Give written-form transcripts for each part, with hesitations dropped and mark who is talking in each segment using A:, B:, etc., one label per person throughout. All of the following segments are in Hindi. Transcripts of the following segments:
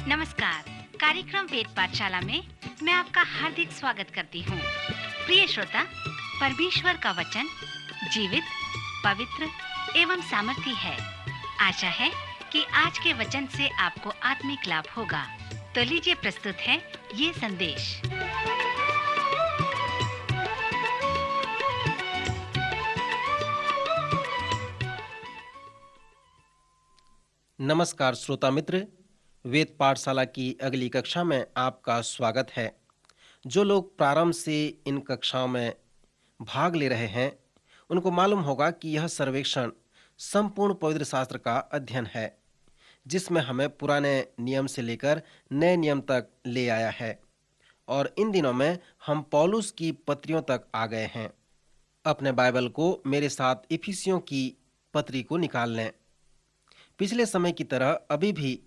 A: नमस्कार। कार्यक्रम वेद पाठशाला में मैं आपका हार्दिक स्वागत करती हूँ। प्रिय श्रोता, परमेश्वर का वचन जीवित, पवित्र एवं सामर्थी है। आशा है कि आज के वचन से आपको आत्मिक लाभ होगा। तो लीजिए, प्रस्तुत है ये संदेश।
B: नमस्कार श्रोता मित्र, वेद पाठशाला की अगली कक्षा में आपका स्वागत है। जो लोग प्रारंभ से इन कक्षाओं में भाग ले रहे हैं, उनको मालूम होगा कि यह सर्वेक्षण संपूर्ण पवित्र शास्त्र का अध्ययन है, जिसमें हमें पुराने नियम से लेकर नए नियम तक ले आया है। और इन दिनों में हम पौलुस की पत्रियों तक आ गए हैं। अपने बाइबल को मेरे साथ इफिसियों की पत्री को निकाल लें। पिछले समय की तरह अभी भी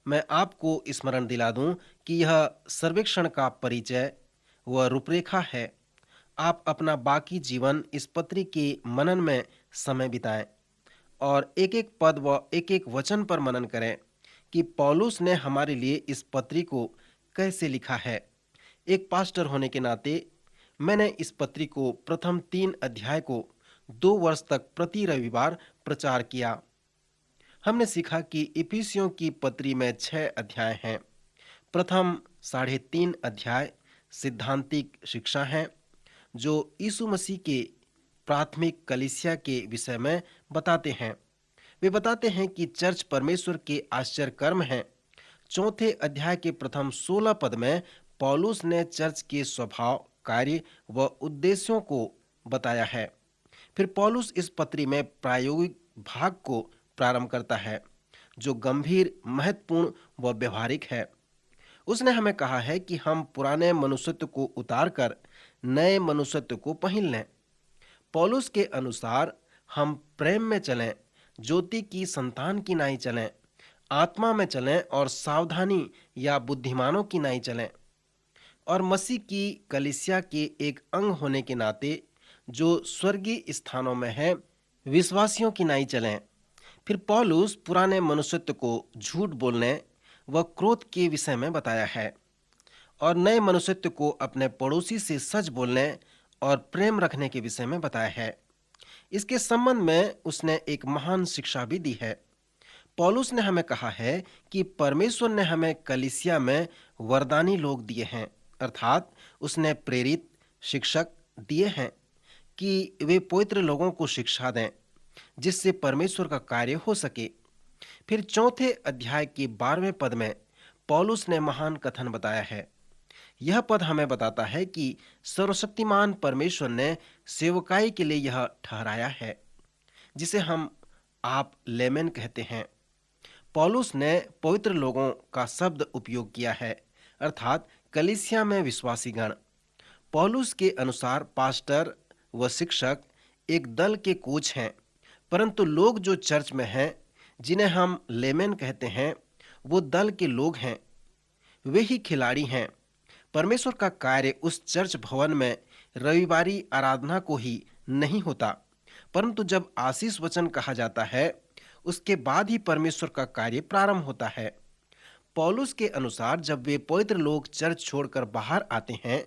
B: मैं आपको स्मरण दिला दूं कि यह सर्वेक्षण का परिचय व रूपरेखा है। आप अपना बाकी जीवन इस पत्री के मनन में समय बिताएं और एक एक पद व एक एक वचन पर मनन करें कि पौलुस ने हमारे लिए इस पत्री को कैसे लिखा है। एक पास्टर होने के नाते मैंने इस पत्री को प्रथम 3 अध्याय को 2 वर्ष तक प्रति रविवार प्रचार किया। हमने सीखा कि इफिसियों की पत्री में 6 अध्याय हैं। प्रथम 3.5 अध्याय सिद्धांतिक शिक्षा हैं, जो यीशु मसीह के प्राथमिक कलीसिया के विषय में बताते हैं। वे बताते हैं कि चर्च परमेश्वर के आश्चर्य कर्म हैं। चौथे अध्याय के प्रथम 16 पद में पौलुस ने चर्च के स्वभाव, कार्य व उद्देश्यों को बताया है। फिर पौलुस इस पत्री में प्रायोगिक भाग को प्रारंभ करता है, जो गंभीर, महत्वपूर्ण व व्यवहारिक है। उसने हमें कहा है कि हम पुराने मनुष्यत्व को उतारकर नए मनुष्यत्व को पहन लें। पौलुस के अनुसार हम प्रेम में चलें, ज्योति की संतान की नाई चलें, आत्मा में चलें और सावधानी या बुद्धिमानों की नाई चलें। और मसीह की कलीसिया के एक अंग होने के नाते जो स्वर्गीय स्थानों में है, विश्वासियों की नाई चलें। फिर पौलुस पुराने मनुष्यत्व को झूठ बोलने व क्रोध के विषय में बताया है और नए मनुष्यत्व को अपने पड़ोसी से सच बोलने और प्रेम रखने के विषय में बताया है। इसके संबंध में उसने एक महान शिक्षा भी दी है। पौलुस ने हमें कहा है कि परमेश्वर ने हमें कलीसिया में वरदानी लोग दिए हैं, अर्थात उसने प्रेरित शिक्षक दिए हैं कि वे पवित्र लोगों को शिक्षा दें, जिससे परमेश्वर का कार्य हो सके। फिर चौथे अध्याय के 12वें पद में पौलुस ने महान कथन बताया है। यह पद हमें बताता है कि सर्वशक्तिमान परमेश्वर ने सेवकाई के लिए यह ठहराया है, जिसे आप लेमेन कहते हैं। पौलुस ने पवित्र लोगों का शब्द उपयोग किया है, अर्थात कलीसिया में विश्वासी गण। पौलुस के अनुसार पास्टर व शिक्षक एक दल के कोच हैं, परंतु लोग जो चर्च में हैं, जिन्हें हम लेमेन कहते हैं, वो दल के लोग हैं। वे ही खिलाड़ी हैं। परमेश्वर का कार्य उस चर्च भवन में रविवारी आराधना को ही नहीं होता, परंतु जब आशीष वचन कहा जाता है, उसके बाद ही परमेश्वर का कार्य प्रारंभ होता है। पौलुस के अनुसार जब वे पवित्र लोग चर्च छोड़कर बाहर आते हैं,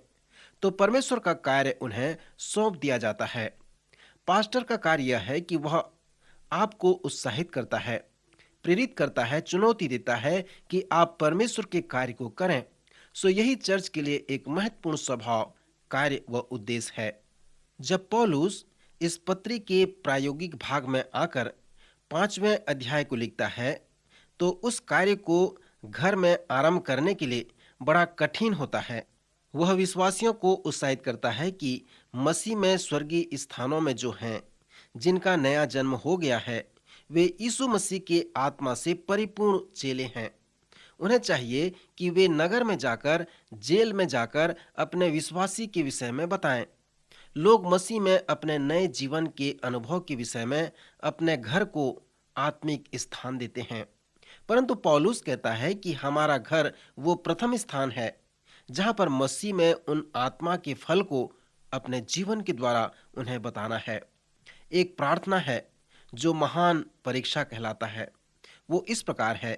B: तो परमेश्वर का कार्य उन्हें सौंप दिया जाता है। पास्टर का कार्य यह है कि वह आपको उत्साहित करता है, प्रेरित करता है, चुनौती देता है कि आप परमेश्वर के कार्य को करें। सो यही चर्च के लिए एक महत्वपूर्ण स्वभाव, कार्य व उद्देश्य है। जब पौलुस इस पत्री के प्रायोगिक भाग में आकर 5वें अध्याय को लिखता है, तो उस कार्य को घर में आरंभ करने के लिए बड़ा कठिन होता है। वह विश्वासियों को उत्साहित करता है कि मसीह में स्वर्गीय स्थानों में जो हैं, जिनका नया जन्म हो गया है, वे यीशु मसीह के आत्मा से परिपूर्ण चेले हैं। उन्हें चाहिए कि वे नगर में जाकर, जेल में जाकर अपने विश्वासी के विषय में बताएं। लोग मसीह में अपने नए जीवन के अनुभव के विषय में अपने घर को आत्मिक स्थान देते हैं। परंतु पौलुस कहता है कि हमारा घर वो प्रथम स्थान है, जहां पर मसीह में उन आत्मा के फल को अपने जीवन के द्वारा उन्हें बताना है। एक प्रार्थना है जो महान परीक्षा कहलाता है। वो इस प्रकार है,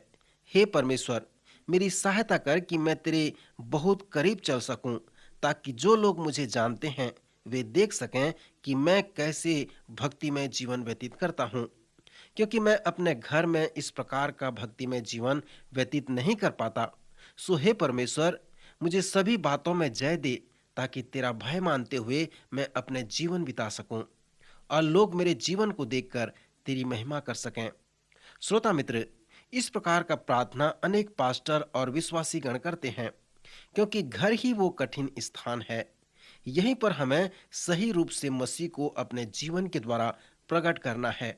B: हे परमेश्वर, मेरी सहायता कर कि मैं तेरे बहुत करीब चल सकूं, ताकि जो लोग मुझे जानते हैं वे देख सकें कि मैं कैसे भक्तिमय जीवन व्यतीत करता हूं। क्योंकि मैं अपने घर में इस प्रकार का भक्तिमय जीवन व्यतीत नहीं कर पाता। सो हे परमेश्वर, मुझे सभी बातों में जय दे, ताकि तेरा भय मानते हुए मैं अपने जीवन बिता सकूं और लोग मेरे जीवन को देखकर तेरी महिमा कर सकें। श्रोता मित्र, इस प्रकार का प्रार्थना अनेक पास्टर और विश्वासी गण करते हैं, क्योंकि घर ही वो कठिन स्थान है। यहीं पर हमें सही रूप से मसीह को अपने जीवन के द्वारा प्रकट करना है।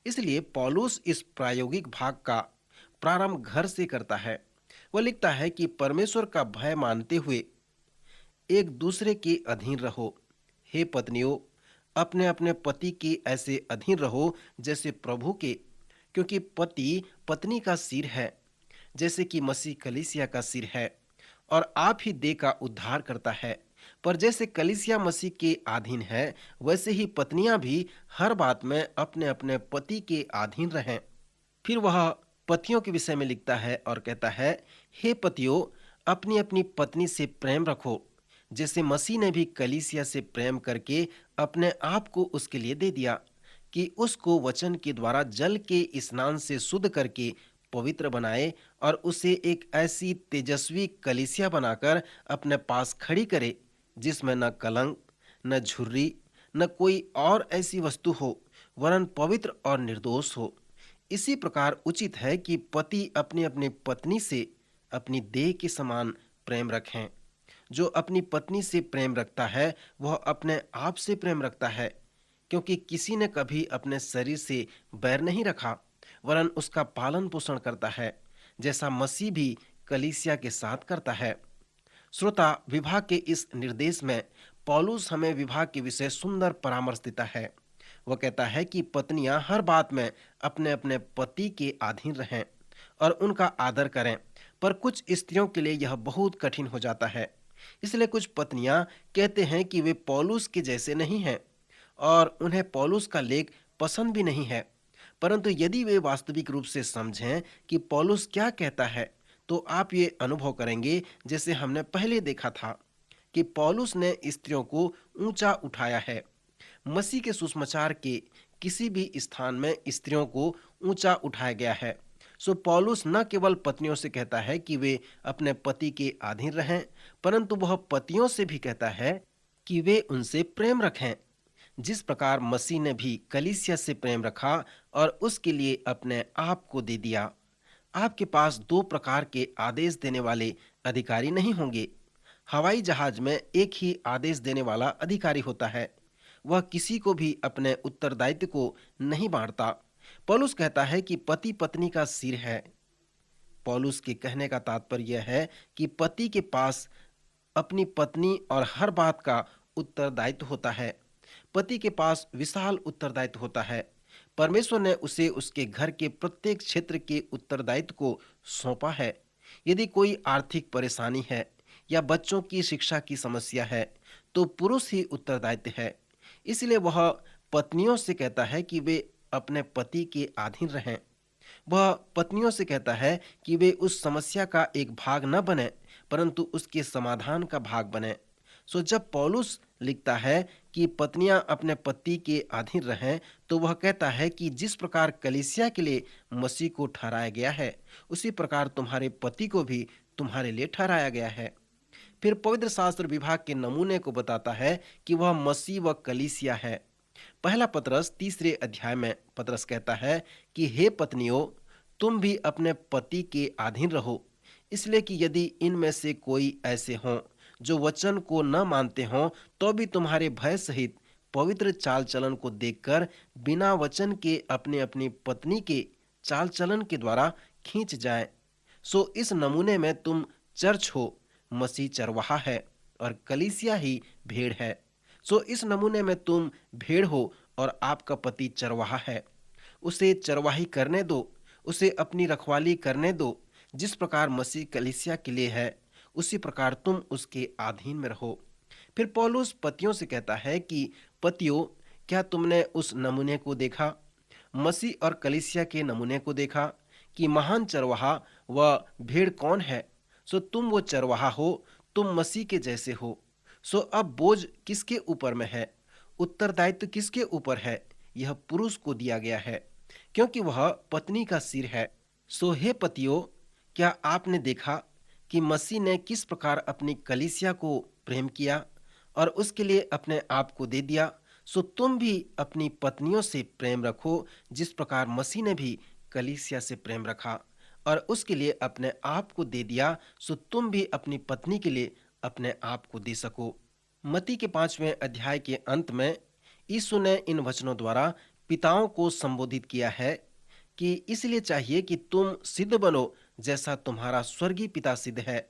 B: इसलिए पौलुस इस प्रायोगिक भाग का प्रारंभ घर से करता है। वह लिखता है कि परमेश्वर का भय मानते हुए एक दूसरे के अधीन रहो। हे पत्नियों, अपने अपने पति के ऐसे अधीन रहो जैसे प्रभु के, क्योंकि पति पत्नी का सिर है, जैसे कि मसीह कलीसिया का सिर है और आप ही देह का उद्धार करता है। पर जैसे कलीसिया मसीह के अधीन है, वैसे ही पत्नियां भी हर बात में अपने अपने पति के अधीन रहें। फिर वह पतियों के विषय में लिखता है और कहता है, हे पतियों, अपनी अपनी पत्नी से प्रेम रखो, जैसे मसीह ने भी कलीसिया से प्रेम करके अपने आप को उसके लिए दे दिया, कि उसको वचन के द्वारा जल के स्नान से शुद्ध करके पवित्र बनाए और उसे एक ऐसी तेजस्वी कलीसिया बनाकर अपने पास खड़ी करे, जिसमें न कलंक, न झुर्री, न कोई और ऐसी वस्तु हो, वरन पवित्र और निर्दोष हो। इसी प्रकार उचित है कि पति अपनी अपनी पत्नी से अपनी देह के समान प्रेम रखें। जो अपनी पत्नी से प्रेम रखता है वह अपने आप से प्रेम रखता है, क्योंकि किसी ने कभी अपने शरीर से बैर नहीं रखा, वरन उसका पालन पोषण करता है, जैसा मसीह भी कलीसिया के साथ करता है। श्रोता, विवाह के इस निर्देश में पौलुस हमें विवाह के विषय सुंदर परामर्श देता है। वह कहता है कि पत्नियां हर बात में अपने अपने पति के अधीन रहें और उनका आदर करें, पर कुछ स्त्रियों के लिए यह बहुत कठिन हो जाता है। इसलिए कुछ पत्नियां कहते हैं कि वे पौलुस के जैसे नहीं हैं और उन्हें पौलुस का लेख पसंद भी नहीं है। परंतु यदि वे वास्तविक रूप से समझें कि पौलुस क्या कहता है, तो आप ये अनुभव करेंगे, जैसे हमने पहले देखा था कि पौलुस ने स्त्रियों को ऊंचा उठाया है। मसीह के सुसमाचार के किसी भी स्थान में स्त्रियों को ऊंचा उठाया गया है। सो पौलुस न केवल पत्नियों से कहता है कि वे अपने पति के अधीन रहें, परंतु वह पतियों से भी कहता है कि वे उनसे प्रेम रखें, जिस प्रकार मसीह ने भी कलीसिया से प्रेम रखा और उसके लिए अपने आप को दे दिया। आपके पास दो प्रकार के आदेश देने वाले अधिकारी नहीं होंगे। हवाई जहाज में एक ही आदेश देने वाला अधिकारी होता है। वह किसी को भी अपने उत्तरदायित्व को नहीं बांटता। पौलुस कहता है कि पति पत्नी का सिर है। पौलुस के कहने का तात्पर्य यह है कि पति के पास अपनी पत्नी और हर बात का उत्तरदायित्व होता है। पति के पास विशाल उत्तरदायित्व होता है। परमेश्वर ने उसे उसके घर के प्रत्येक क्षेत्र के उत्तरदायित्व को सौंपा है। यदि कोई आर्थिक परेशानी है या बच्चों की शिक्षा की समस्या है, तो पुरुष ही उत्तरदायित्व है। इसलिए वह पत्नियों से कहता है कि वे अपने पति के अधीन रहें। वह पत्नियों से कहता है कि वे उस समस्या का एक भाग न बने, परंतु उसके समाधान का भाग बने। सो जब पौलुस लिखता है कि पत्नियां अपने पति के अधीन रहें, तो वह कहता है कि जिस प्रकार कलीसिया के लिए मसीह को ठहराया गया है, उसी प्रकार तुम्हारे पति को भी तुम्हारे लिए ठहराया गया है। फिर पवित्र शास्त्र विभाग के नमूने को बताता है कि वह मसीह व कलीसिया है। पहला पतरस 3 अध्याय में पतरस कहता है कि हे पत्नियों, तुम भी अपने पति के अधीन रहो, इसलिए कि यदि इनमें से कोई ऐसे हों जो वचन को न मानते हों, तो भी तुम्हारे भय सहित पवित्र चाल चलन को देखकर बिना वचन के अपने अपनी पत्नी के चाल चलन के द्वारा खींच जाएं। सो इस नमूने में तुम चर्च हो, मसीह चरवाहा है और कलीसिया ही भेड़ है। सो इस नमूने में तुम भेड़ हो और आपका पति चरवाहा है। उसे चरवाही करने दो, उसे अपनी रखवाली करने दो। जिस प्रकार मसीह कलीसिया के लिए है, उसी प्रकार तुम उसके अधीन में रहो। फिर पौलुस पतियों से कहता है कि पतियों, क्या तुमने उस नमूने को देखा, मसीह और कलीसिया के नमूने को देखा कि महान चरवाहा व भेड़ कौन है, सो तुम वो चरवाहा हो, तुम मसीह के जैसे हो। सो अब बोझ किसके ऊपर में है, उत्तरदायित्व किसके ऊपर है? यह पुरुष को दिया गया है, क्योंकि वह पत्नी का सिर है। सो हे पतियों, क्या आपने देखा कि मसीह ने किस प्रकार अपनी कलीसिया को प्रेम किया और उसके लिए अपने आप को दे दिया? सो तुम भी अपनी पत्नियों से प्रेम रखो, जिस प्रकार मसीह ने भी कलीसिया से प्रेम रखा और उसके लिए अपने आप को दे दिया। सो तुम भी अपनी पत्नी के लिए अपने आप को दे सको। मत्ती के 5वें अध्याय के अंत में यीशु ने इन वचनों द्वारा पिताओं को संबोधित किया है कि इसलिए चाहिए कि तुम सिद्ध बनो जैसा तुम्हारा स्वर्गीय पिता सिद्ध है।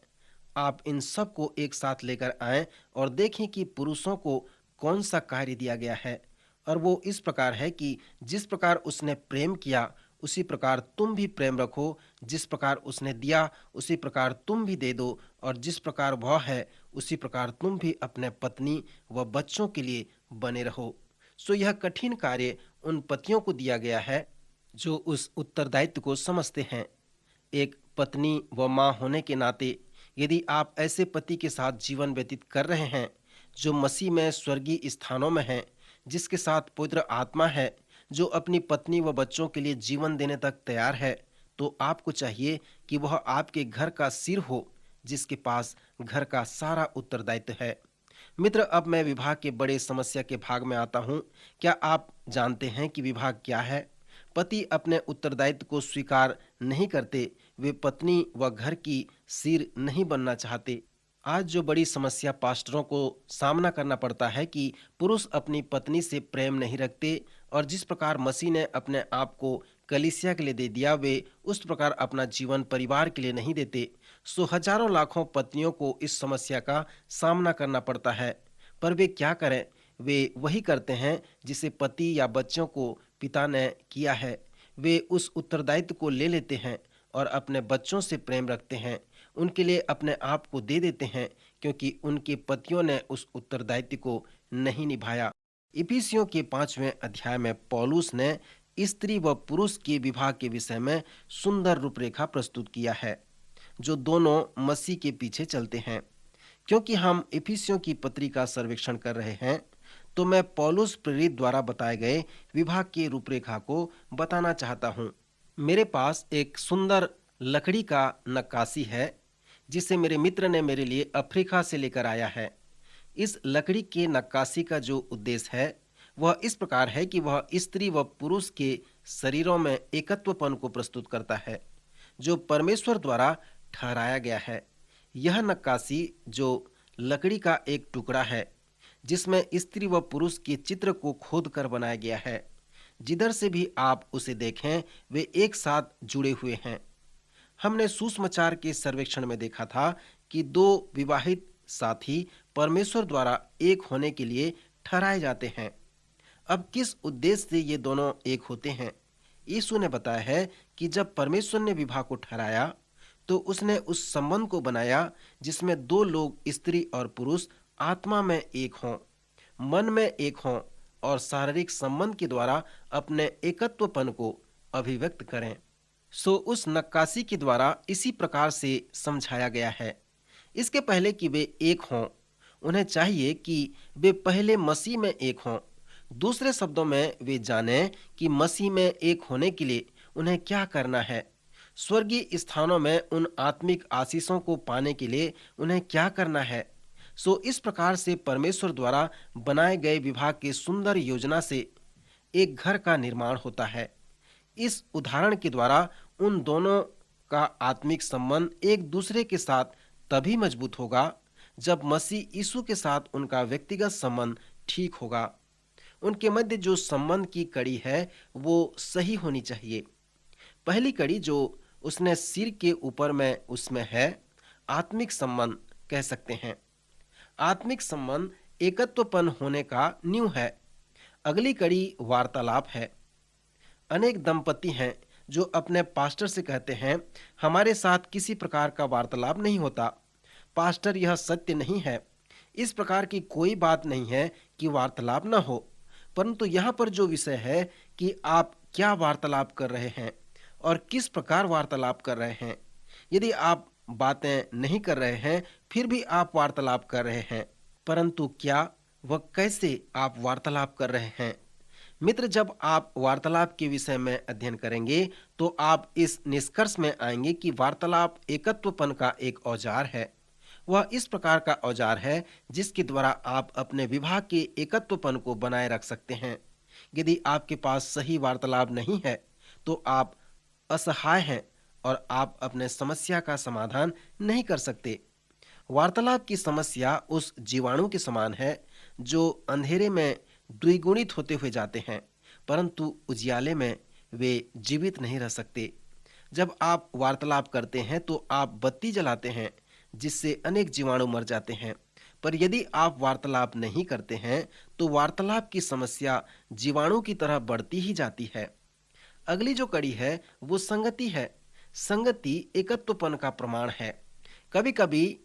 B: आप इन सब को एक साथ लेकर आएं और देखें कि पुरुषों को कौन सा कार्य दिया गया है, और वो इस प्रकार है कि जिस प्रकार उसने प्रेम किया उसी प्रकार तुम भी प्रेम रखो, जिस प्रकार उसने दिया उसी प्रकार तुम भी दे दो, और जिस प्रकार वह है उसी प्रकार तुम भी अपने पत्नी व बच्चों के लिए बने रहो। सो यह कठिन कार्य उन पतियों को दिया गया है जो उस उत्तरदायित्व को समझते हैं। एक पत्नी व माँ होने के नाते यदि आप ऐसे पति के साथ जीवन व्यतीत कर रहे हैं जो मसीह में स्वर्गीय स्थानों में है, जिसके साथ पवित्र आत्मा है, जो अपनी पत्नी व बच्चों के लिए जीवन देने तक तैयार है, तो आपको चाहिए कि वह आपके घर का सिर हो, जिसके पास घर का सारा उत्तरदायित्व है। मित्र, अब मैं विवाह के बड़े समस्या के भाग में आता हूँ। क्या आप जानते हैं कि विवाह क्या है? पति अपने उत्तरदायित्व को स्वीकार नहीं करते, वे पत्नी व घर की सिर नहीं बनना चाहते। आज जो बड़ी समस्या पास्टरों को सामना करना पड़ता है कि पुरुष अपनी पत्नी से प्रेम नहीं रखते, और जिस प्रकार मसीह ने अपने आप को कलीसिया के लिए दे दिया, वे उस प्रकार अपना जीवन परिवार के लिए नहीं देते। सो हजारों लाखों पत्नियों को इस समस्या का सामना करना पड़ता है, पर वे क्या करें? वे वही करते हैं जिसे पति या बच्चों को पिता ने किया है। वे उस उत्तरदायित्व को ले लेते हैं और अपने बच्चों से प्रेम रखते हैं, उनके लिए अपने आप को दे देते हैं, क्योंकि उनके पतियों ने उस उत्तरदायित्व को नहीं निभाया। इफिसियों के 5वें अध्याय में पौलुस ने स्त्री व पुरुष के विवाह के विषय में सुंदर रूपरेखा प्रस्तुत किया है, जो दोनों मसीह के पीछे चलते हैं। क्योंकि हम इफिसियों की पत्री का सर्वेक्षण कर रहे हैं, तो मैं पौलुस प्रेरित द्वारा बताए गए विवाह की रूपरेखा को बताना चाहता हूँ। मेरे पास एक सुंदर लकड़ी का नक्काशी है, जिसे मेरे मित्र ने मेरे लिए अफ्रीका से लेकर आया है। इस लकड़ी के नक्काशी का जो उद्देश्य है वह इस प्रकार है कि वह स्त्री व पुरुष के शरीरों में एकत्वपन को प्रस्तुत करता है, जो परमेश्वर द्वारा ठहराया गया है। यह नक्काशी जो लकड़ी का एक टुकड़ा है, जिसमें स्त्री व पुरुष के चित्र को खोद कर बनाया गया है, जिधर से भी आप उसे देखें वे एक साथ जुड़े हुए हैं। हमने सुसमाचार के सर्वेक्षण में देखा था कि दो विवाहित साथी परमेश्वर द्वारा एक होने के लिए ठहराए जाते हैं। अब किस उद्देश्य से ये दोनों एक होते हैं? यीशु ने बताया है कि जब परमेश्वर ने विवाह को ठहराया, तो उसने उस संबंध को बनाया जिसमें दो लोग, स्त्री और पुरुष, आत्मा में एक हों, मन में एक हों और शारीरिक संबंध के द्वारा अपने एकत्वपन को अभिव्यक्त करें। सो उस नक्काशी के द्वारा इसी प्रकार से समझाया गया है। इसके पहले कि वे एक हों, उन्हें चाहिए कि वे पहले मसीह में एक हों। दूसरे शब्दों में वे जानें कि मसीह में एक होने के लिए उन्हें क्या करना है। स्वर्गीय स्थानों में उन आत्मिक आशीषों को पाने के लिए उन्हें क्या करना है। सो इस प्रकार से परमेश्वर द्वारा बनाए गए विवाह की सुंदर योजना से एक घर का निर्माण होता है। इस उदाहरण के द्वारा उन दोनों का आत्मिक संबंध एक दूसरे के साथ तभी मजबूत होगा जब मसीह यीशु के साथ उनका व्यक्तिगत संबंध ठीक होगा। उनके मध्य जो संबंध की कड़ी है वो सही होनी चाहिए। पहली कड़ी जो उसने सिर के ऊपर में उसमें है, आत्मिक संबंध कह सकते हैं। आत्मिक संबंध एकत्वपन होने का नींव है। अगली कड़ी वार्तालाप है। अनेक दंपति हैं जो अपने पास्टर से कहते हैं, हमारे साथ किसी प्रकार का वार्तालाप नहीं होता। पास्टर, यह सत्य नहीं है। इस प्रकार की कोई बात नहीं है कि वार्तालाप न हो, परंतु यहाँ पर जो विषय है कि आप क्या वार्तालाप कर रहे हैं और किस प्रकार वार्तालाप कर रहे हैं। यदि आप बातें नहीं कर रहे हैं, फिर भी आप वार्तालाप कर रहे हैं, परंतु क्या वह कैसे आप वार्तालाप कर रहे हैं। मित्र, जब आप वार्तालाप के विषय में अध्ययन करेंगे तो आप इस निष्कर्ष में आएंगे कि वार्तालाप एकत्वपन का एक औजार है। वह इस प्रकार का औजार है जिसके द्वारा आप अपने विवाह के एकत्वपन को बनाए रख सकते हैं। यदि आपके पास सही वार्तालाप नहीं है तो आप असहाय हैं और आप अपने समस्या का समाधान नहीं कर सकते। वार्तालाप की समस्या उस जीवाणु के समान है जो अंधेरे में द्विगुणित होते हुए जाते हैं, परंतु उजियाले में वे जीवित नहीं रह सकते। जब आप वार्तालाप करते हैं तो आप बत्ती जलाते हैं जिससे अनेक जीवाणु मर जाते हैं, पर यदि आप वार्तालाप नहीं करते हैं तो वार्तालाप की समस्या जीवाणु की तरह बढ़ती ही जाती है। अगली जो कड़ी है वो संगति है। संगति एकत्वपन का प्रमाण है। कभी कभी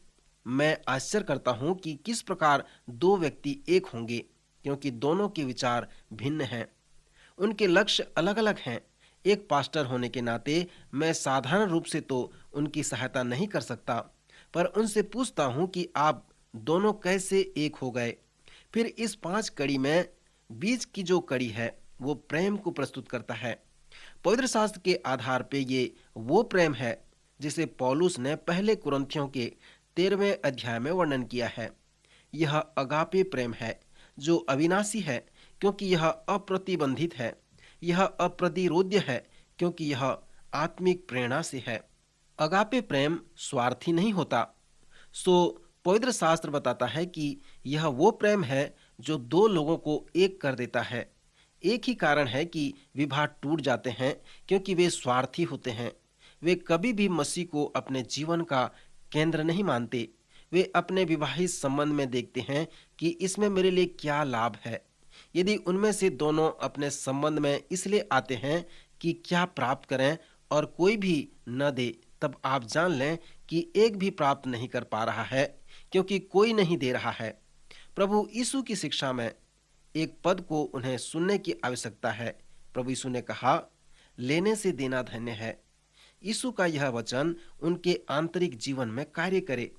B: मैं आश्चर्य करता हूं कि किस प्रकार दो व्यक्ति एक होंगे, क्योंकि दोनों के विचार भिन्न हैं, उनके लक्ष्य अलग अलग हैं। एक पास्टर होने के नाते मैं साधारण रूप से तो उनकी सहायता नहीं कर सकता, पर उनसे पूछता हूं कि आप दोनों कैसे एक हो गए। फिर इस 5 कड़ी में बीच की जो कड़ी है वो प्रेम को प्रस्तुत करता है। पवित्र शास्त्र के आधार पे ये वो प्रेम है जिसे पौलुस ने पहले कुरिन्थियों के 13वें अध्याय में वर्णन किया है। यह अगापे प्रेम है जो अविनाशी है, क्योंकि यह अप्रतिबंधित है। यह अप्रतिरोध्य है, क्योंकि यह आत्मिक प्रेरणा से है। अगापे प्रेम स्वार्थी नहीं होता। सो पवित्र शास्त्र बताता है कि यह वो प्रेम है जो दो लोगों को एक कर देता है। एक ही कारण है कि विवाह टूट जाते हैं, क्योंकि वे स्वार्थी होते हैं। वे कभी भी मसीह को अपने जीवन का केंद्र नहीं मानते। वे अपने विवाहित संबंध में देखते हैं कि इसमें मेरे लिए क्या लाभ है। यदि उनमें से दोनों अपने संबंध में इसलिए आते हैं कि क्या प्राप्त करें और कोई भी न दे, तब आप जान लें कि एक भी प्राप्त नहीं कर पा रहा है, क्योंकि कोई नहीं दे रहा है। प्रभु यीशु की शिक्षा में एक पद को उन्हें सुनने की आवश्यकता है। प्रभु यीशु ने कहा, लेने से देना धन्य है। यीशु का यह वचन उनके आंतरिक जीवन में कार्य करे।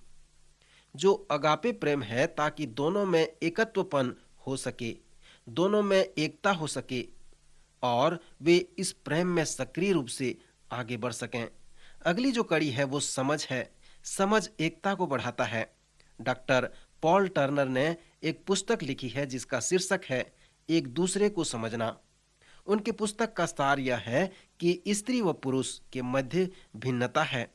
B: जो अगापे प्रेम है, ताकि दोनों में एकत्वपन हो सके, दोनों में एकता हो सके और वे इस प्रेम में सक्रिय रूप से आगे बढ़ सकें। अगली जो कड़ी है वो समझ है। समझ एकता को बढ़ाता है। डॉक्टर पॉल टर्नर ने एक पुस्तक लिखी है जिसका शीर्षक है एक दूसरे को समझना। उनके पुस्तक का सार यह है कि स्त्री व पुरुष के मध्य भिन्नता है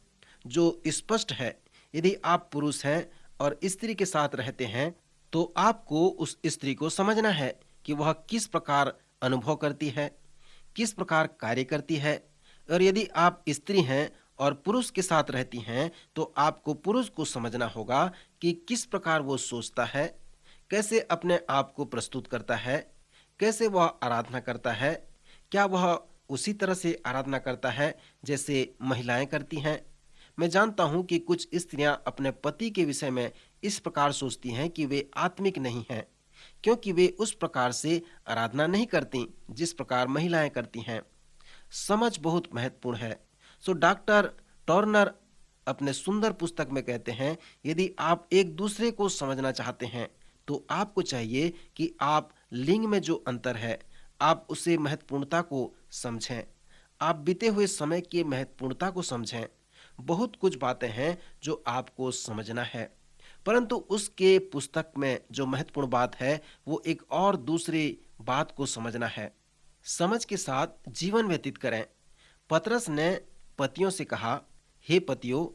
B: जो स्पष्ट है। यदि आप पुरुष हैं और स्त्री के साथ रहते हैं तो आपको उस स्त्री को समझना है कि वह किस प्रकार अनुभव करती है, किस प्रकार कार्य करती है। और यदि आप स्त्री हैं और पुरुष के साथ रहती हैं तो आपको पुरुष को समझना होगा कि किस प्रकार वो सोचता है, कैसे अपने आप को प्रस्तुत करता है, कैसे वह आराधना करता है। क्या वह उसी तरह से आराधना करता है जैसे महिलाएं करती हैं। मैं जानता हूं कि कुछ स्त्रियां अपने पति के विषय में इस प्रकार सोचती हैं कि वे आत्मिक नहीं हैं, क्योंकि वे उस प्रकार से आराधना नहीं करती जिस प्रकार महिलाएं करती हैं। समझ बहुत महत्वपूर्ण है। सो डॉक्टर टॉर्नर अपने सुंदर पुस्तक में कहते हैं, यदि आप एक दूसरे को समझना चाहते हैं तो आपको चाहिए कि आप लिंग में जो अंतर है आप उसे महत्वपूर्णता को समझें। आप बीते हुए समय की महत्वपूर्णता को समझें। बहुत कुछ बातें हैं जो आपको समझना है, परंतु उसके पुस्तक में जो महत्वपूर्ण बात है वो एक और दूसरी बात को समझना है। समझ के साथ जीवन व्यतीत करें। पतरस ने पतियों से कहा, हे पतियों,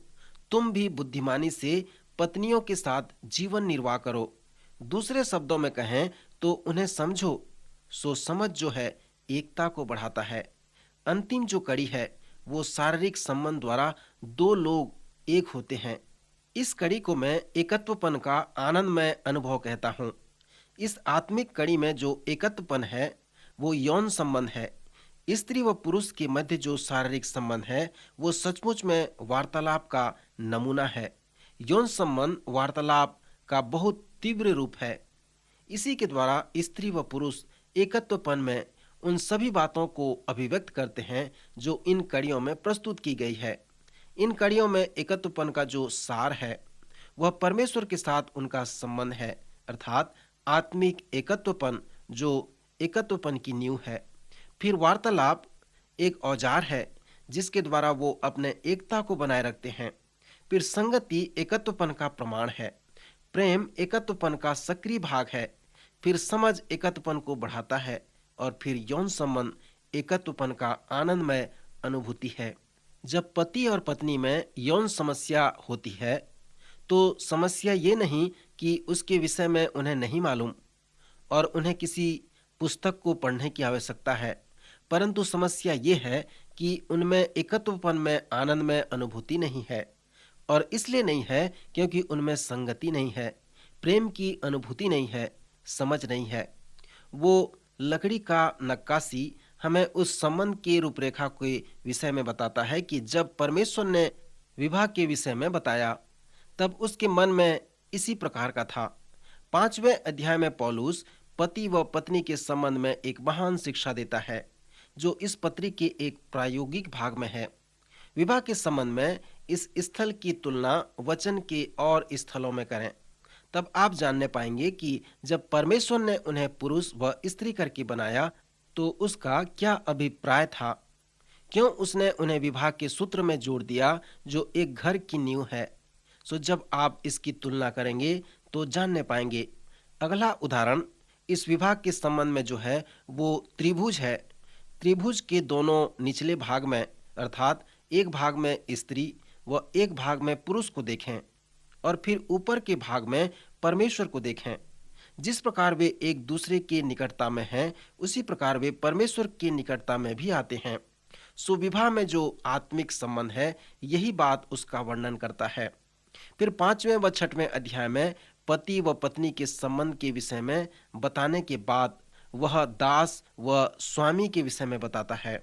B: तुम भी बुद्धिमानी से पत्नियों के साथ जीवन निर्वाह करो। दूसरे शब्दों में कहें तो उन्हें समझो। सो समझ जो है एकता को बढ़ाता है। अंतिम जो कड़ी है वो शारीरिक संबंध द्वारा दो लोग एक होते हैं। इस कड़ी को मैं एकत्वपन का आनंदमय अनुभव कहता हूँ। इस आत्मिक कड़ी में जो एकत्वपन है वो यौन संबंध है। स्त्री व पुरुष के मध्य जो शारीरिक संबंध है वो सचमुच में वार्तालाप का नमूना है। यौन संबंध वार्तालाप का बहुत तीव्र रूप है। इसी के द्वारा स्त्री व पुरुष एकत्वपन में उन सभी बातों को अभिव्यक्त करते हैं जो इन कड़ियों में प्रस्तुत की गई है। इन कड़ियों में एकत्वपन का जो सार है वह परमेश्वर के साथ उनका संबंध है, अर्थात आत्मिक एकत्वपन जो एकत्वपन की नींव है। फिर वार्तालाप एक औजार है जिसके द्वारा वो अपने एकता को बनाए रखते हैं। फिर संगति एकत्वपन का प्रमाण है। प्रेम एकत्वपन का सक्रिय भाग है। फिर समझ एकत्वपन को बढ़ाता है और फिर यौन संबंध एकत्वपन का आनंदमय अनुभूति है। जब पति और पत्नी में यौन समस्या होती है तो समस्या ये नहीं कि उसके विषय में उन्हें नहीं मालूम और उन्हें किसी पुस्तक को पढ़ने की आवश्यकता है, परंतु समस्या ये है कि उनमें एकत्वपन में आनंद में अनुभूति नहीं है। और इसलिए नहीं है क्योंकि उनमें संगति नहीं है, प्रेम की अनुभूति नहीं है, समझ नहीं है। वो लकड़ी का नक्काशी हमें उस संबंध की रूपरेखा के विषय में बताता है कि जब परमेश्वर ने विवाह के विषय में बताया तब उसके मन में इसी प्रकार का था। 5वें अध्याय में पौलुस पति व पत्नी के संबंध में एक महान शिक्षा देता है जो इस पत्री के एक प्रायोगिक भाग में है। विवाह के संबंध में इस स्थल की तुलना वचन के और स्थलों में करें, तब आप जानने पाएंगे कि जब परमेश्वर ने उन्हें पुरुष व स्त्री करके बनाया तो उसका क्या अभिप्राय था। क्यों उसने उन्हें विवाह के सूत्र में जोड़ दिया जो एक घर की नींव है। सो जब आप इसकी तुलना करेंगे तो जानने पाएंगे। अगला उदाहरण इस विभाग के संबंध में जो है वो त्रिभुज है। त्रिभुज के दोनों निचले भाग में अर्थात एक भाग में स्त्री व एक भाग में पुरुष को देखें और फिर ऊपर के भाग में परमेश्वर को देखें। जिस प्रकार वे एक दूसरे के निकटता में हैं उसी प्रकार वे परमेश्वर की निकटता में भी आते हैं। सो विवाह में जो आत्मिक संबंध है यही बात उसका वर्णन करता है। फिर 5वें व 6वें अध्याय में पति व पत्नी के संबंध के विषय में बताने के बाद वह दास व स्वामी के विषय में बताता है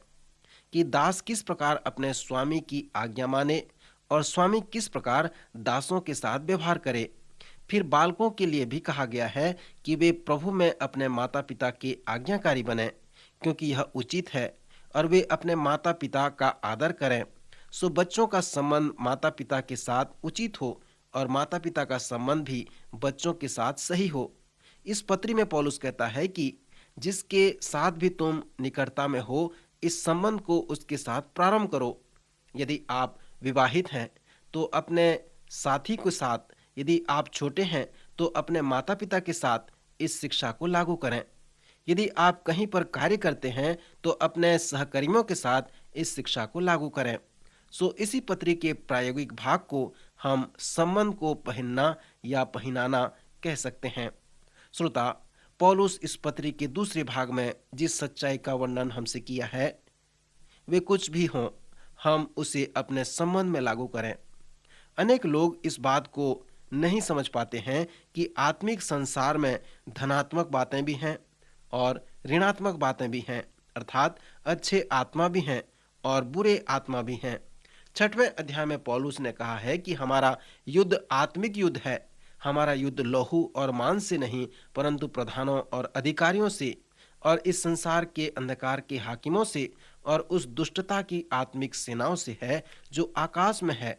B: कि दास किस प्रकार अपने स्वामी की आज्ञा माने और स्वामी किस प्रकार दासों के साथ व्यवहार करे। फिर बालकों के लिए भी कहा गया है कि वे प्रभु में अपने माता पिता के आज्ञाकारी बने क्योंकि यह उचित है और वे अपने माता पिता का आदर करें। सो बच्चों का संबंध माता पिता के साथ उचित हो और माता पिता का संबंध भी बच्चों के साथ सही हो। इस पत्री में पौलुस कहता है कि जिसके साथ भी तुम निकटता में हो इस संबंध को उसके साथ प्रारंभ करो। यदि आप विवाहित हैं तो अपने साथी के साथ, यदि आप छोटे हैं तो अपने माता पिता के साथ इस शिक्षा को लागू करें। यदि आप कहीं पर कार्य करते हैं तो अपने सहकर्मियों के साथ इस शिक्षा को लागू करें। सो इसी पत्री के प्रायोगिक भाग को हम संबंध को पहनना या पहनाना कह सकते हैं। श्रोता, पौलुस इस पत्री के दूसरे भाग में जिस सच्चाई का वर्णन हमसे किया है वे कुछ भी हों, हम उसे अपने संबंध में लागू करें। अनेक लोग इस बात को नहीं समझ पाते हैं कि आत्मिक संसार में धनात्मक बातें भी हैं और ऋणात्मक बातें भी हैं, अर्थात अच्छे आत्मा भी हैं और बुरे आत्मा भी हैं। 6वें अध्याय में पौलुस ने कहा है कि हमारा युद्ध आत्मिक युद्ध है। हमारा युद्ध लहू और मांस से नहीं परंतु प्रधानों और अधिकारियों से और इस संसार के अंधकार के हाकिमों से और उस दुष्टता की आत्मिक सेनाओं से है जो आकाश में है।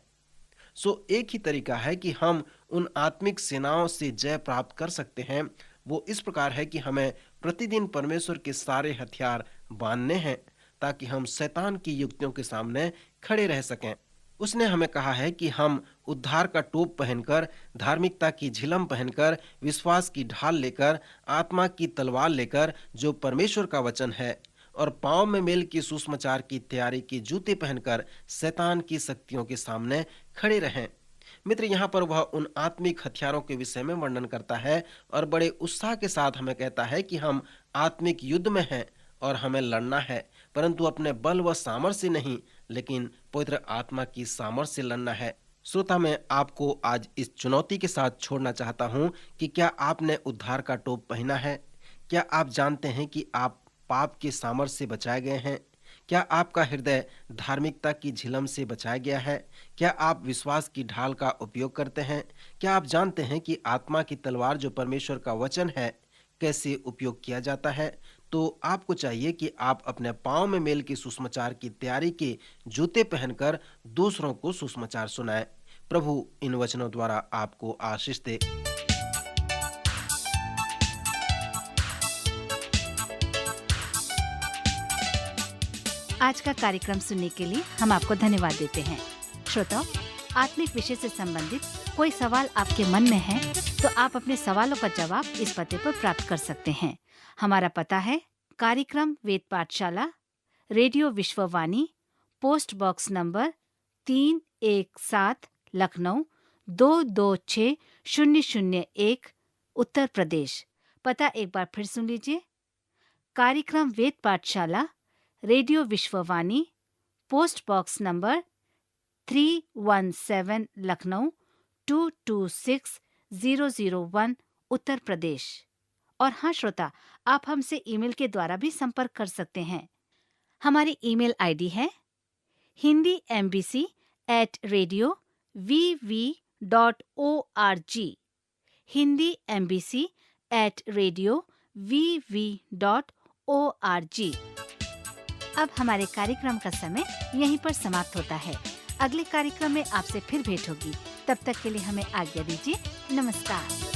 B: सो एक ही तरीका है कि हम उन आत्मिक सेनाओं से जय प्राप्त कर सकते हैं। वो इस प्रकार है कि हमें प्रतिदिन परमेश्वर के सारे हथियार बांधने हैं ताकि हम शैतान की युक्तियों के सामने खड़े रह सकें। उसने हमें कहा है कि हम उद्धार का टोप पहनकर, धार्मिकता की झिलम पहनकर, विश्वास की ढाल लेकर, आत्मा की तलवार लेकर जो परमेश्वर का वचन है और पांव में मेल की सुसमाचार की तैयारी के जूते पहनकर शैतान की शक्तियों के सामने खड़े रहें। मित्र, यहाँ पर वह उन आत्मिक हथियारों के विषय में वर्णन करता है और बड़े उत्साह के साथ हमें कहता है कि हम आत्मिक युद्ध में हैं और हमें लड़ना है, परंतु अपने बल व सामर्थ्य से नहीं लेकिन पवित्र आत्मा की सामर्थ्य से लड़ना है। श्रोता, मैं आपको आज इस चुनौती के साथ छोड़ना चाहता हूं कि क्या आपने उद्धार का टोप पहना है? क्या आप जानते हैं कि आप पाप के सामर्थ्य से बचाए गए हैं? क्या आपका हृदय धार्मिकता की झिलम से बचाया गया है? क्या आप विश्वास की ढाल का उपयोग करते हैं? क्या आप जानते हैं कि आत्मा की तलवार जो परमेश्वर का वचन है कैसे उपयोग किया जाता है? तो आपको चाहिए कि आप अपने पाँव में मेल के सुसमाचार की तैयारी के जूते पहनकर दूसरों को सुसमाचार सुनाएं। प्रभु इन वचनों द्वारा आपको आशीष दे।
A: आज का कार्यक्रम सुनने के लिए हम आपको धन्यवाद देते हैं। श्रोताओ, आत्मिक विषय से संबंधित कोई सवाल आपके मन में है तो आप अपने सवालों का जवाब इस पते पर प्राप्त कर सकते हैं। हमारा पता है कार्यक्रम Ved Pathshala, radio Vishwavani, post box number 317, Lucknow 226001, Uttar Pradesh. पता एक बार फिर सुन लीजिए। कार्यक्रम Ved Pathshala, radio Vishwavani, post box number 317, Lucknow 226001, Uttar Pradesh. और हाँ श्रोता, आप हमसे ईमेल के द्वारा भी संपर्क कर सकते हैं। हमारी ईमेल आईडी है hindiembassy@radio.vv.org, hindiembassy@radio.vv.org। अब हमारे कार्यक्रम का समय यहीं पर समाप्त होता है। अगले कार्यक्रम में आपसे फिर भेंट होगी। तब तक के लिए हमें आज्ञा दीजिए। नमस्कार।